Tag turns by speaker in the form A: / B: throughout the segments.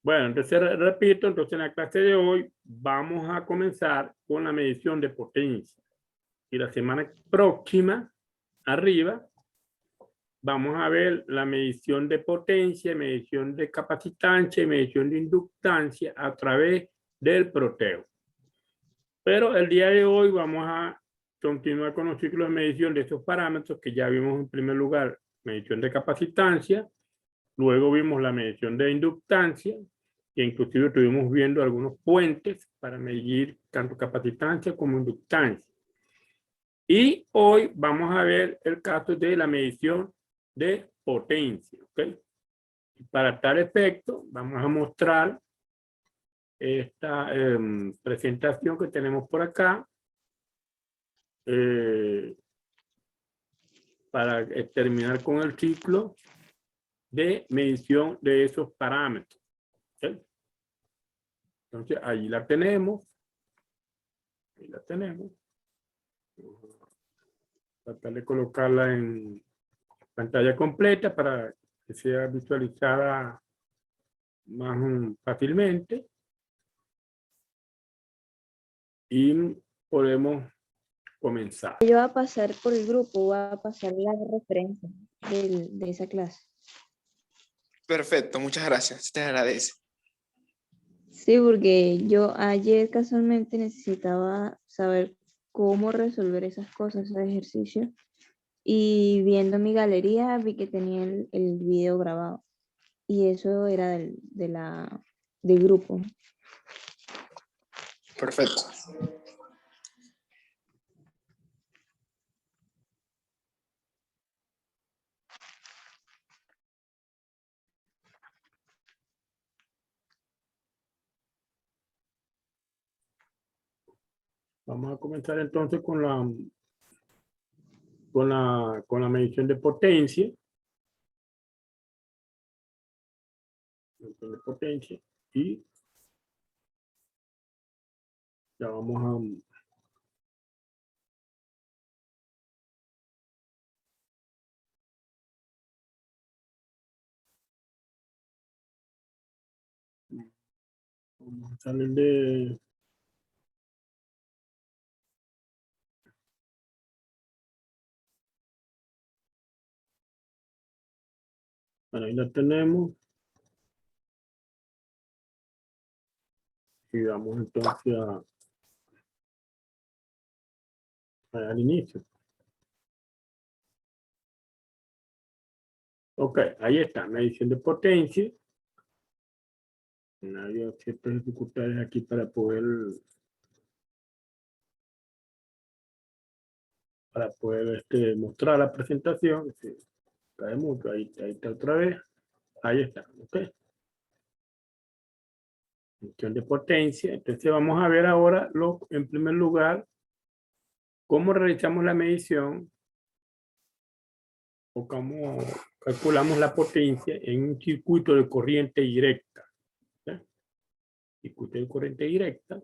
A: Bueno, entonces repito, entonces en la clase de hoy vamos a comenzar con la medición de potencia. Y la semana próxima, arriba, vamos a ver la medición de potencia, medición de capacitancia y medición de inductancia a través del proteo. Pero el día de hoy vamos a continuar con los ciclos de medición de esos parámetros que ya vimos en primer lugar, medición de capacitancia, luego vimos la medición de inductancia, que inclusive estuvimos viendo algunos puentes para medir tanto capacitancia como inductancia. Y hoy vamos a ver el caso de la medición de potencia. ¿Okay? Para tal efecto, vamos a mostrar esta presentación que tenemos por acá para terminar con el ciclo de medición de esos parámetros. ¿Okay? Entonces, ahí la tenemos. Ahí la tenemos. Tratar de colocarla en pantalla completa para que sea visualizada más fácilmente. Y podemos comenzar.
B: Yo voy a pasar por el grupo, voy a pasar la referencia de esa clase.
C: Perfecto, muchas gracias, te agradece.
B: Sí, porque yo ayer casualmente necesitaba saber cómo resolver esas cosas, esos ejercicios. Y viendo mi galería vi que tenía el video grabado. Y eso era del grupo.
C: Perfecto.
A: Vamos a comenzar entonces con la medición de potencia. Medición de potencia. Y ya vamos a salir de bueno, ahí la tenemos. Y vamos entonces al inicio. Ok, ahí está, medición de potencia. Hay ciertas dificultades aquí para poder mostrar la presentación. Sí, cae mucho, ahí está otra vez. Ahí está, ok. Medición de potencia. Entonces vamos a ver ahora, en primer lugar, cómo realizamos la medición o cómo calculamos la potencia en un circuito de corriente directa. ¿Sí? Circuito de corriente directa.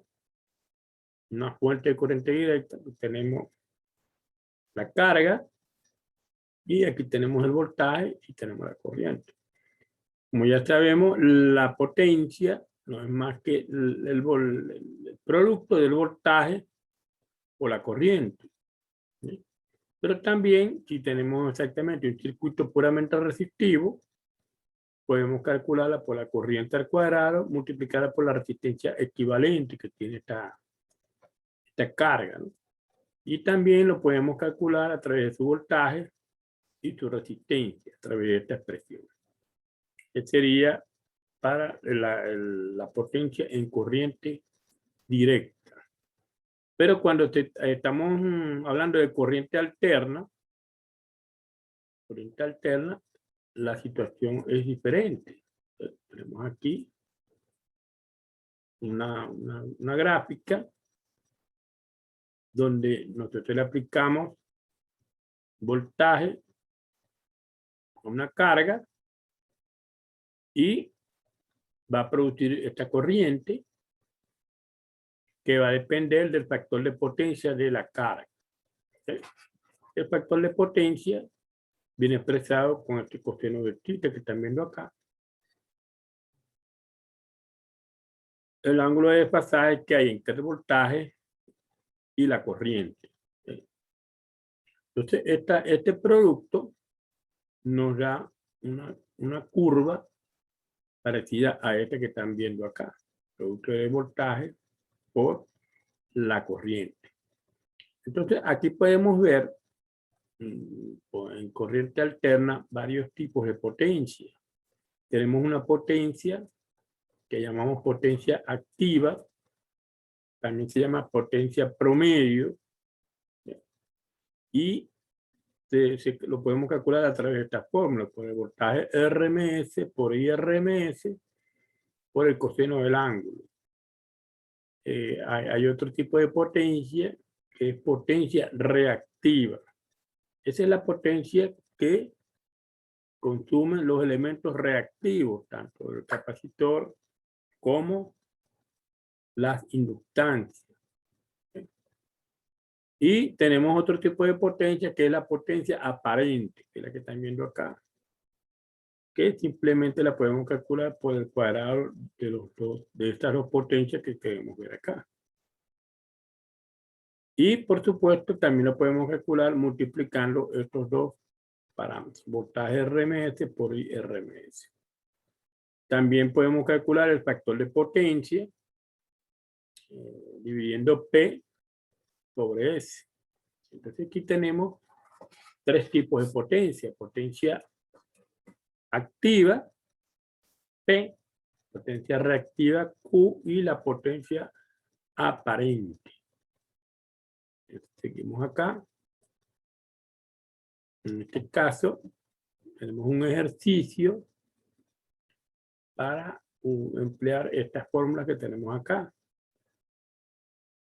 A: Una fuente de corriente directa. Tenemos la carga y aquí tenemos el voltaje y tenemos la corriente. Como ya sabemos, la potencia no es más que el producto del voltaje o la corriente. ¿Sí? Pero también, si tenemos exactamente un circuito puramente resistivo, podemos calcularla por la corriente al cuadrado multiplicada por la resistencia equivalente que tiene esta carga, ¿no? Y también lo podemos calcular a través de su voltaje y su resistencia, a través de esta expresión. Que sería para la potencia en corriente directa. Pero cuando estamos hablando de corriente alterna, la situación es diferente. Entonces, tenemos aquí una gráfica donde nosotros le aplicamos voltaje a una carga y va a producir esta corriente que va a depender del factor de potencia de la carga. ¿Sí? El factor de potencia viene expresado con este coseno de θ que están viendo acá. el ángulo de desfasaje que hay entre el voltaje y la corriente. Entonces, este producto nos da una curva parecida a esta que están viendo acá. Producto de voltaje por la corriente. Entonces, aquí podemos ver en corriente alterna varios tipos de potencia. Tenemos una potencia que llamamos potencia activa, también se llama potencia promedio, y lo podemos calcular a través de esta fórmula, por el voltaje RMS por IRMS por el coseno del ángulo. Hay otro tipo de potencia que es potencia reactiva. Esa es la potencia que consumen los elementos reactivos, tanto el capacitor como las inductancias. Y tenemos otro tipo de potencia que es la potencia aparente, que es la que están viendo acá, que simplemente la podemos calcular por el cuadrado de estas dos potencias que queremos ver acá. Y por supuesto también lo podemos calcular multiplicando estos dos parámetros, voltaje RMS por IRMS. También podemos calcular el factor de potencia dividiendo P sobre S. Entonces aquí tenemos tres tipos de potencia. Potencia activa, P, potencia reactiva, Q, y la potencia aparente. Seguimos acá. En este caso, tenemos un ejercicio para emplear estas fórmulas que tenemos acá.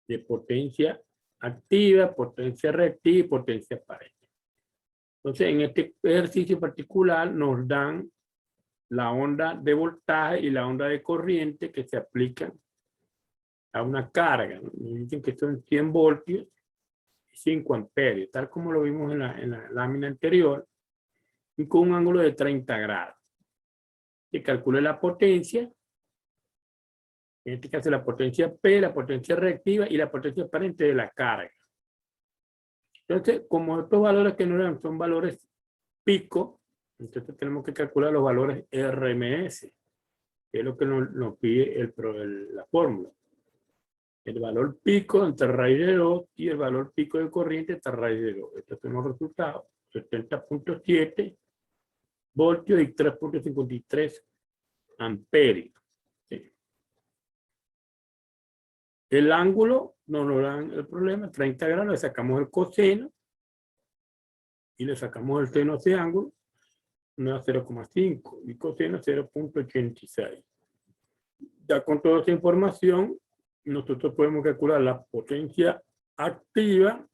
A: De potencia activa, potencia reactiva y potencia aparente. Entonces, en este ejercicio particular nos dan la onda de voltaje y la onda de corriente que se aplican a una carga. Nos dicen que son 100 voltios y 5 amperios, tal como lo vimos en la lámina anterior, y con un ángulo de 30 grados. Se calcula la potencia, en este caso la potencia P, la potencia reactiva y la potencia aparente de la carga. Entonces, como estos valores que nos dan son valores pico, entonces tenemos que calcular los valores RMS, que es lo que nos pide la fórmula. El valor pico entre raíz de 2 y el valor pico de corriente entre raíz de 2. Estos son los resultados. 70.7 voltios y 3.53 amperios. ¿Sí? El ángulo no nos dan el problema, 30 grados, le sacamos el coseno y le sacamos el seno a ese ángulo, nos da 0,5 y coseno 0.86. Ya con toda esa información, nosotros podemos calcular la potencia activa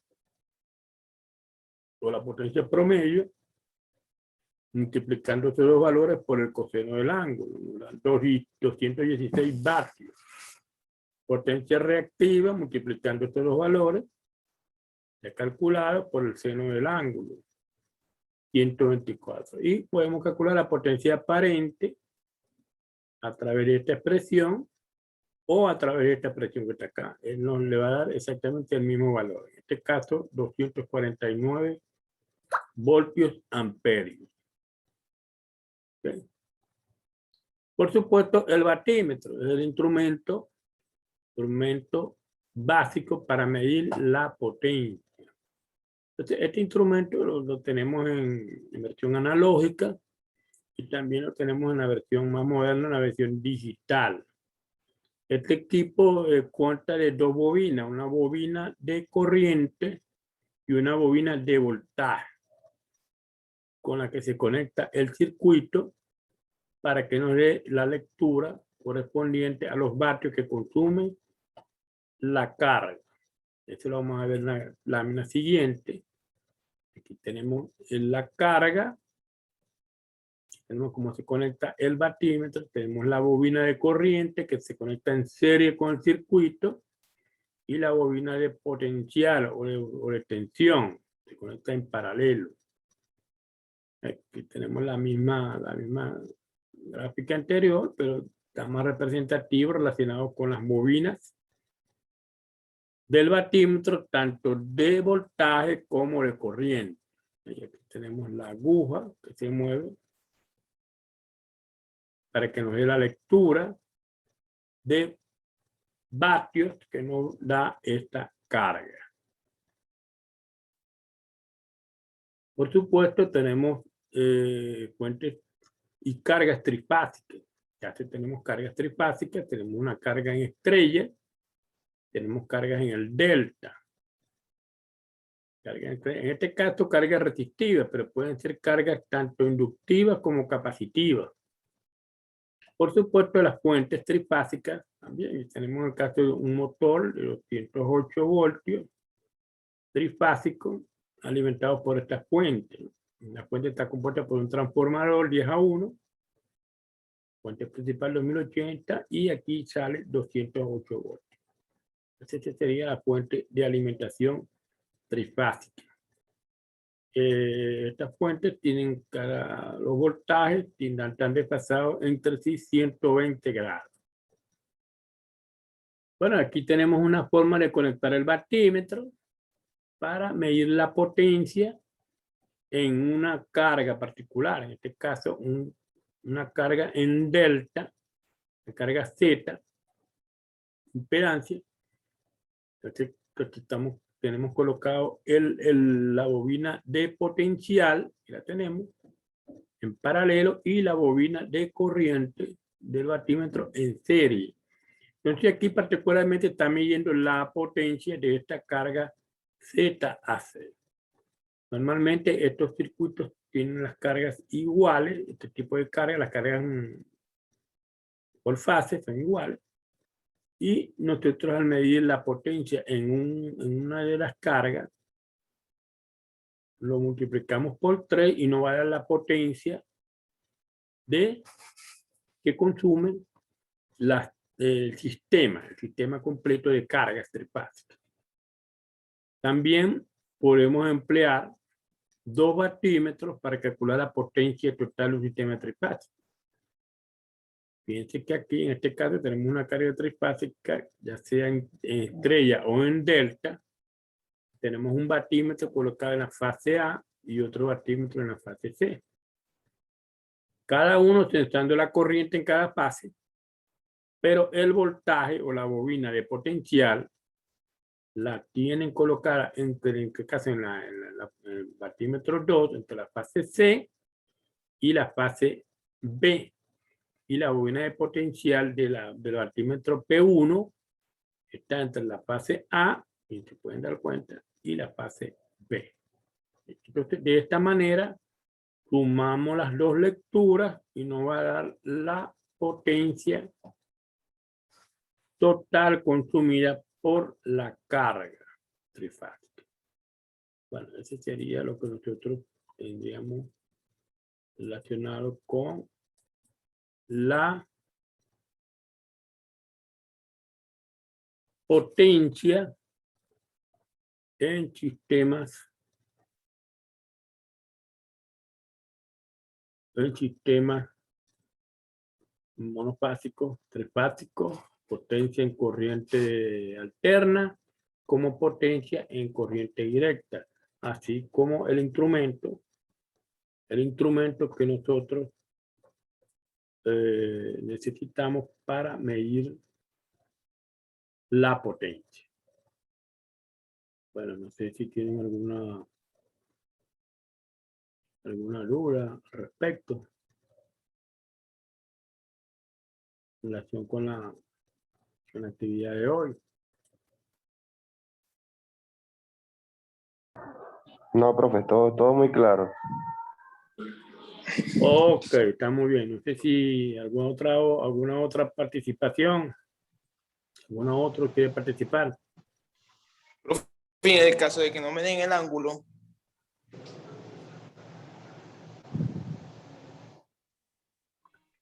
A: o la potencia promedio multiplicando estos dos valores por el coseno del ángulo, nos dan 216 vatios. Potencia reactiva multiplicando estos dos valores ya calculado por el seno del ángulo, 124. Y podemos calcular la potencia aparente a través de esta expresión o a través de esta expresión que está acá. Él nos le va a dar exactamente el mismo valor. En este caso, 249 voltios amperios. ¿Okay? Por supuesto, el batímetro es el instrumento básico para medir la potencia. Entonces, este instrumento lo tenemos en versión analógica y también lo tenemos en la versión más moderna, en la versión digital. Este equipo cuenta de dos bobinas, una bobina de corriente y una bobina de voltaje, con la que se conecta el circuito para que nos dé la lectura correspondiente a los vatios que consume la carga. Esto lo vamos a ver en la lámina siguiente. Aquí tenemos la carga. Tenemos cómo se conecta el batímetro. Tenemos la bobina de corriente que se conecta en serie con el circuito. Y la bobina de potencial o de tensión se conecta en paralelo. Aquí tenemos la misma gráfica anterior, pero está más representativo relacionado con las bobinas del batímetro, tanto de voltaje como de corriente. Y aquí tenemos la aguja que se mueve para que nos dé la lectura de vatios que nos da esta carga. Por supuesto, tenemos fuentes y cargas trifásicas. Ya que tenemos cargas trifásicas, tenemos una carga en estrella, tenemos cargas en el delta. En este caso, cargas resistivas, pero pueden ser cargas tanto inductivas como capacitivas. Por supuesto, las fuentes trifásicas también. Tenemos el caso de un motor de 208 voltios trifásico alimentado por esta fuente. La fuente está compuesta por un transformador 10-1, fuente principal 2080, y aquí sale 208 voltios. Esta sería la fuente de alimentación trifásica. Estas fuentes tienen los voltajes están desfasados entre sí 120 grados. Bueno, aquí tenemos una forma de conectar el batímetro para medir la potencia en una carga particular. En este caso, una carga en delta, la carga Z, impedancia. Entonces, tenemos colocado la bobina de potencial, que la tenemos en paralelo, y la bobina de corriente del batímetro en serie. Entonces aquí particularmente está midiendo la potencia de esta carga ZAC. Normalmente estos circuitos tienen las cargas iguales, este tipo de carga, las cargas por fase son iguales. Y nosotros al medir la potencia en una de las cargas, lo multiplicamos por 3 y nos va a dar la potencia que consume el sistema completo de cargas trifásicas. También podemos emplear 2 batímetros para calcular la potencia total de un sistema trifásico. Fíjense que aquí, en este caso, tenemos una carga trifásica, ya sea en estrella o en delta. Tenemos un batímetro colocado en la fase A y otro batímetro en la fase C. Cada uno centrando la corriente en cada fase, pero el voltaje o la bobina de potencial la tienen colocada en este caso en el batímetro 2, entre la fase C y la fase B. Y la bobina de potencial del batímetro P1 está entre la fase A, y se pueden dar cuenta, y la fase B. Entonces, de esta manera, sumamos las dos lecturas y nos va a dar la potencia total consumida por la carga trifásica. Bueno, ese sería lo que nosotros tendríamos relacionado con la potencia en sistemas monofásicos, trifásicos, potencia en corriente alterna, como potencia en corriente directa, así como el instrumento que nosotros necesitamos para medir la potencia. Bueno, no sé si tienen alguna duda al respecto en relación con la actividad de hoy.
D: No, profe, todo muy claro.
A: Ok, está muy bien. No sé si alguna otra participación. ¿Alguno otro quiere participar?
C: En el caso de que no me den el ángulo.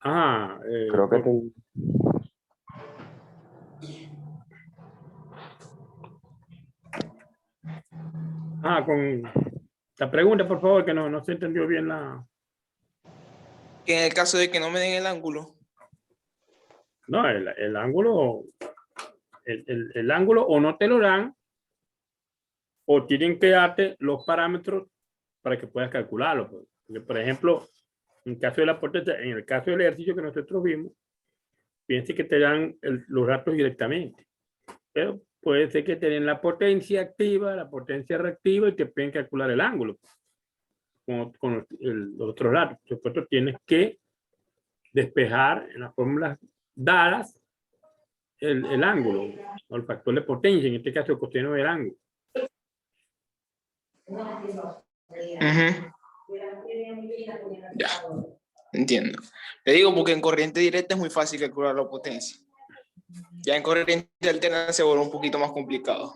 D: Creo que
A: con la pregunta, por favor, que no se entendió bien
C: Que en el caso de que no me den el ángulo.
A: No, el ángulo, el ángulo o no te lo dan, o tienen que darte los parámetros para que puedas calcularlo. Pues. Porque, por ejemplo, en caso de la potencia, en el caso del ejercicio que nosotros vimos, piense que te dan los datos directamente. Pero puede ser que te den la potencia activa, la potencia reactiva y te pueden calcular el ángulo con los otros datos. Por supuesto, tienes que despejar en las fórmulas dadas el ángulo o el factor de potencia, en este caso el coseno del ángulo.
C: Ujú. Ya, entiendo. Le digo porque en corriente directa es muy fácil calcular la potencia. Ya en corriente alterna se vuelve un poquito más complicado.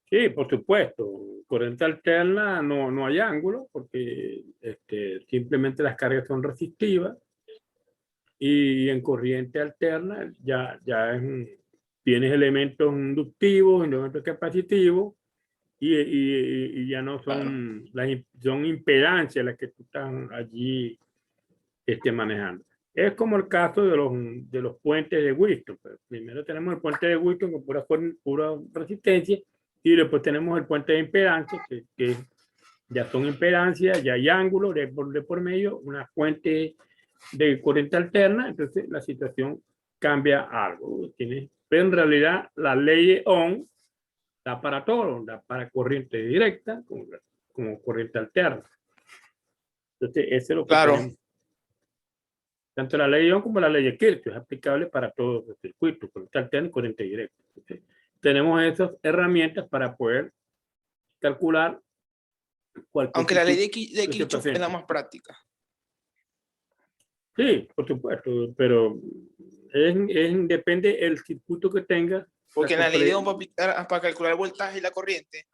A: Sí, por supuesto. Corriente alterna no hay ángulo porque simplemente las cargas son resistivas. Y en corriente alterna ya tienes elementos inductivos, elementos capacitivos y ya no son, son impedancias las que tú estás allí manejando. Es como el caso de los puentes de Wheaton. Pues primero tenemos el puente de Wheaton con pura resistencia y después tenemos el puente de impedancia que ya son impedancias, ya hay ángulos de por medio, una fuente de corriente alterna, entonces la situación cambia algo. Pero en realidad la ley de Ohm da para todo, da para corriente directa como corriente alterna. Entonces, ese es lo que tenemos. Tanto la ley de Ohm como la ley de Kirchhoff es aplicable para todos los circuitos, corriente alterna y corriente directa. Entonces, tenemos esas herramientas para poder calcular cualquier.
C: Aunque la ley de Kirchhoff es la más práctica.
A: Sí, por supuesto, pero depende del circuito que tenga.
C: Porque en la ley de Ohm para calcular el voltaje y la corriente.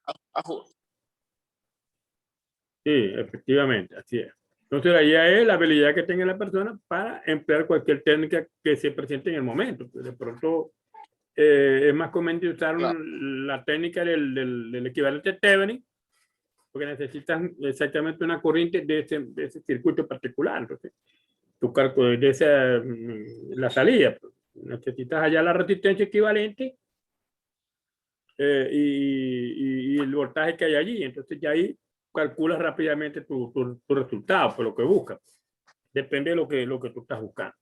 A: Sí, efectivamente, así es. Entonces, la idea es la habilidad que tenga la persona para emplear cualquier técnica que se presente en el momento. De pronto, es más conveniente usar la técnica del equivalente Thevenin, porque necesitas exactamente una corriente de ese circuito particular. Entonces, tu cálculo de la salida. Necesitas allá la resistencia equivalente y el voltaje que hay allí. Entonces, ya ahí calculas rápidamente tu resultado, por lo que buscas. Depende de lo que tú estás buscando.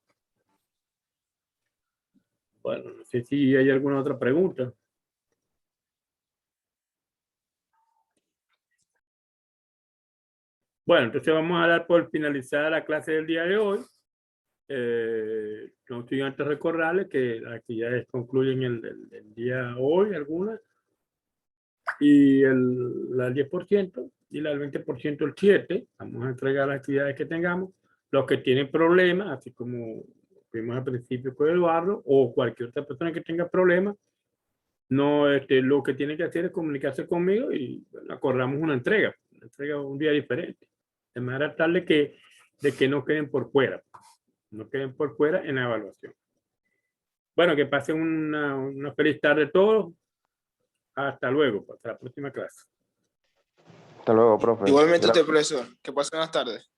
A: Bueno, no sé si hay alguna otra pregunta. Bueno, entonces vamos a dar por finalizada la clase del día de hoy. Los estudiantes recordarles que las actividades concluyen el día hoy, algunas, y el 10% y el 20% el 7%. Vamos a entregar las actividades que tengamos. Los que tienen problemas, así como vimos al principio con Eduardo, o cualquier otra persona que tenga problemas, no, lo que tiene que hacer es comunicarse conmigo y acordamos una entrega un día diferente, de manera tal de que no queden por fuera, en la evaluación. Bueno, que pasen una feliz tarde todos. Hasta luego, hasta la próxima clase.
D: Hasta luego, profe.
C: Igualmente
D: Gracias.
C: usted, profesor. Que pasen buenas tardes.